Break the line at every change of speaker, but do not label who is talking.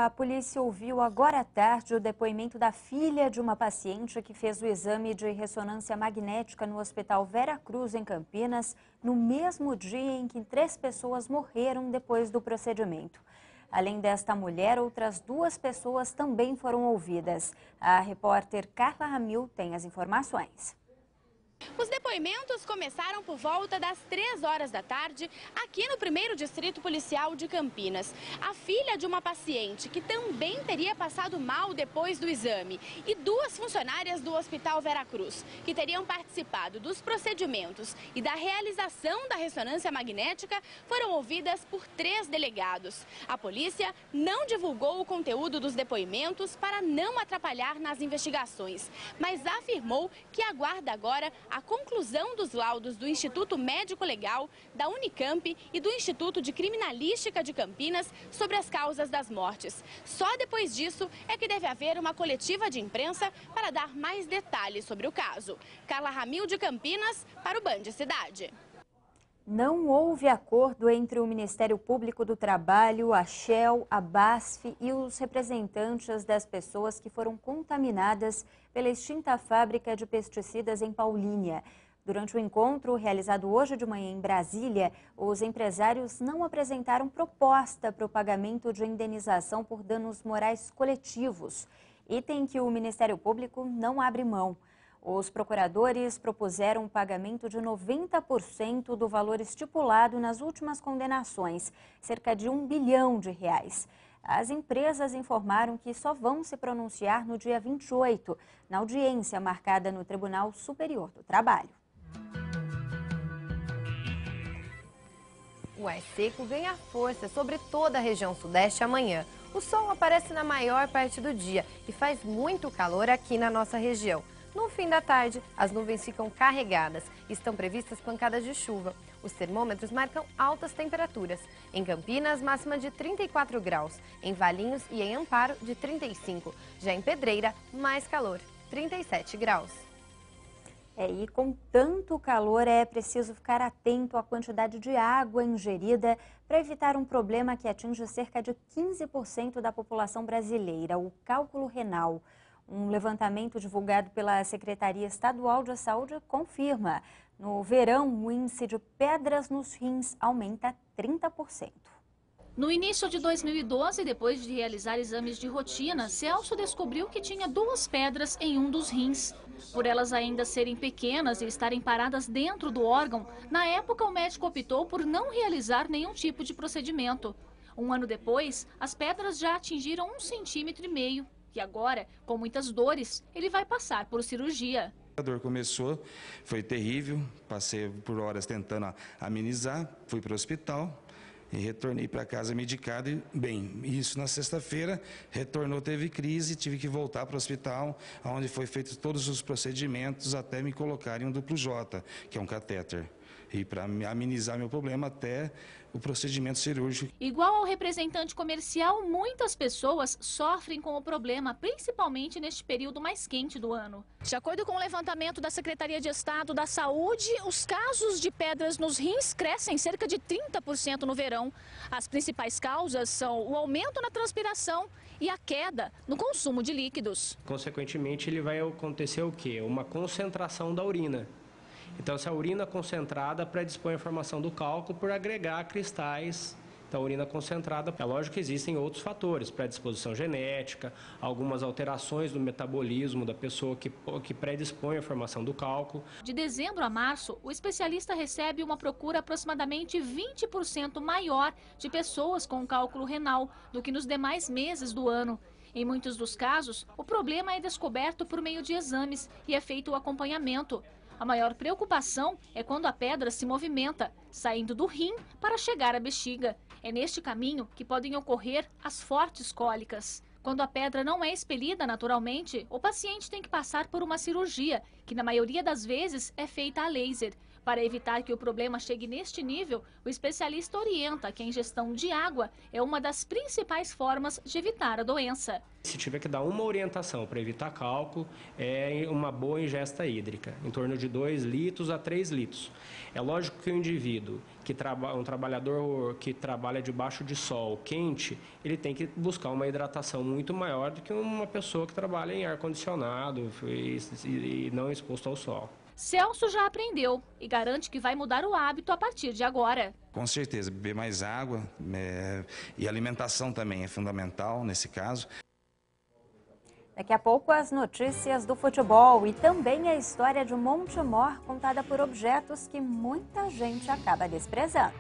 A polícia ouviu agora à tarde o depoimento da filha de uma paciente que fez o exame de ressonância magnética no Hospital Vera Cruz, em Campinas, no mesmo dia em que 3 pessoas morreram depois do procedimento. Além desta mulher, outras 2 pessoas também foram ouvidas. A repórter Carla Ramil tem as informações.
Os depoimentos começaram por volta das 3 horas da tarde, aqui no 1º Distrito Policial de Campinas. A filha de uma paciente que também teria passado mal depois do exame e 2 funcionárias do Hospital Vera Cruz, que teriam participado dos procedimentos e da realização da ressonância magnética, foram ouvidas por 3 delegados. A polícia não divulgou o conteúdo dos depoimentos para não atrapalhar nas investigações, mas afirmou que aguarda agora a conclusão dos laudos do Instituto Médico Legal, da Unicamp e do Instituto de Criminalística de Campinas sobre as causas das mortes. Só depois disso é que deve haver uma coletiva de imprensa para dar mais detalhes sobre o caso. Carla Ramil, de Campinas, para o Band Cidade.
Não houve acordo entre o Ministério Público do Trabalho, a Shell, a BASF e os representantes das pessoas que foram contaminadas pela extinta fábrica de pesticidas em Paulínia. Durante o encontro realizado hoje de manhã em Brasília, os empresários não apresentaram proposta para o pagamento de indenização por danos morais coletivos, item que o Ministério Público não abre mão. Os procuradores propuseram um pagamento de 90% do valor estipulado nas últimas condenações, cerca de R$1 bilhão. As empresas informaram que só vão se pronunciar no dia 28, na audiência marcada no Tribunal Superior do Trabalho.
O ar seco ganha força sobre toda a região sudeste amanhã. O sol aparece na maior parte do dia e faz muito calor aqui na nossa região. No fim da tarde, as nuvens ficam carregadas e estão previstas pancadas de chuva. Os termômetros marcam altas temperaturas. Em Campinas, máxima de 34 graus. Em Valinhos e em Amparo, de 35. Já em Pedreira, mais calor, 37 graus.
E com tanto calor é preciso ficar atento à quantidade de água ingerida para evitar um problema que atinge cerca de 15% da população brasileira, o cálculo renal. Um levantamento divulgado pela Secretaria Estadual de Saúde confirma. No verão, o índice de pedras nos rins aumenta 30%.
No início de 2012, depois de realizar exames de rotina, Celso descobriu que tinha 2 pedras em um dos rins. Por elas ainda serem pequenas e estarem paradas dentro do órgão, na época o médico optou por não realizar nenhum tipo de procedimento. Um ano depois, as pedras já atingiram 1,5 cm. E agora, com muitas dores, ele vai passar por cirurgia.
A dor começou, foi terrível, passei por horas tentando amenizar, fui para o hospital e retornei para casa medicado. E, bem, isso na sexta-feira, retornou, teve crise, tive que voltar para o hospital, onde foi feito todos os procedimentos até me colocarem um duplo J, que é um catéter. E para amenizar meu problema até o procedimento cirúrgico.
Igual ao representante comercial, muitas pessoas sofrem com o problema, principalmente neste período mais quente do ano. De acordo com o levantamento da Secretaria de Estado da Saúde, os casos de pedras nos rins crescem cerca de 30% no verão. As principais causas são o aumento na transpiração e a queda no consumo de líquidos.
Consequentemente, ele vai acontecer o quê? Uma concentração da urina. Então, essa urina concentrada predispõe a formação do cálculo por agregar cristais. Então, a urina concentrada, é lógico que existem outros fatores, predisposição genética, algumas alterações do metabolismo da pessoa que predispõe a formação do cálculo.
De dezembro a março, o especialista recebe uma procura aproximadamente 20% maior de pessoas com cálculo renal do que nos demais meses do ano. Em muitos dos casos, o problema é descoberto por meio de exames e é feito o acompanhamento. A maior preocupação é quando a pedra se movimenta, saindo do rim para chegar à bexiga. É neste caminho que podem ocorrer as fortes cólicas. Quando a pedra não é expelida naturalmente, o paciente tem que passar por uma cirurgia, que na maioria das vezes é feita a laser. Para evitar que o problema chegue neste nível, o especialista orienta que a ingestão de água é uma das principais formas de evitar a doença.
Se tiver que dar uma orientação para evitar cálculo, é uma boa ingesta hídrica, em torno de 2 litros a 3 litros. É lógico que o indivíduo, um trabalhador que trabalha debaixo de sol quente, ele tem que buscar uma hidratação muito maior do que uma pessoa que trabalha em ar-condicionado e não exposto ao sol.
Celso já aprendeu e garante que vai mudar o hábito a partir de agora.
Com certeza, beber mais água e alimentação também é fundamental nesse caso.
Daqui a pouco as notícias do futebol e também a história de Montemor contada por objetos que muita gente acaba desprezando.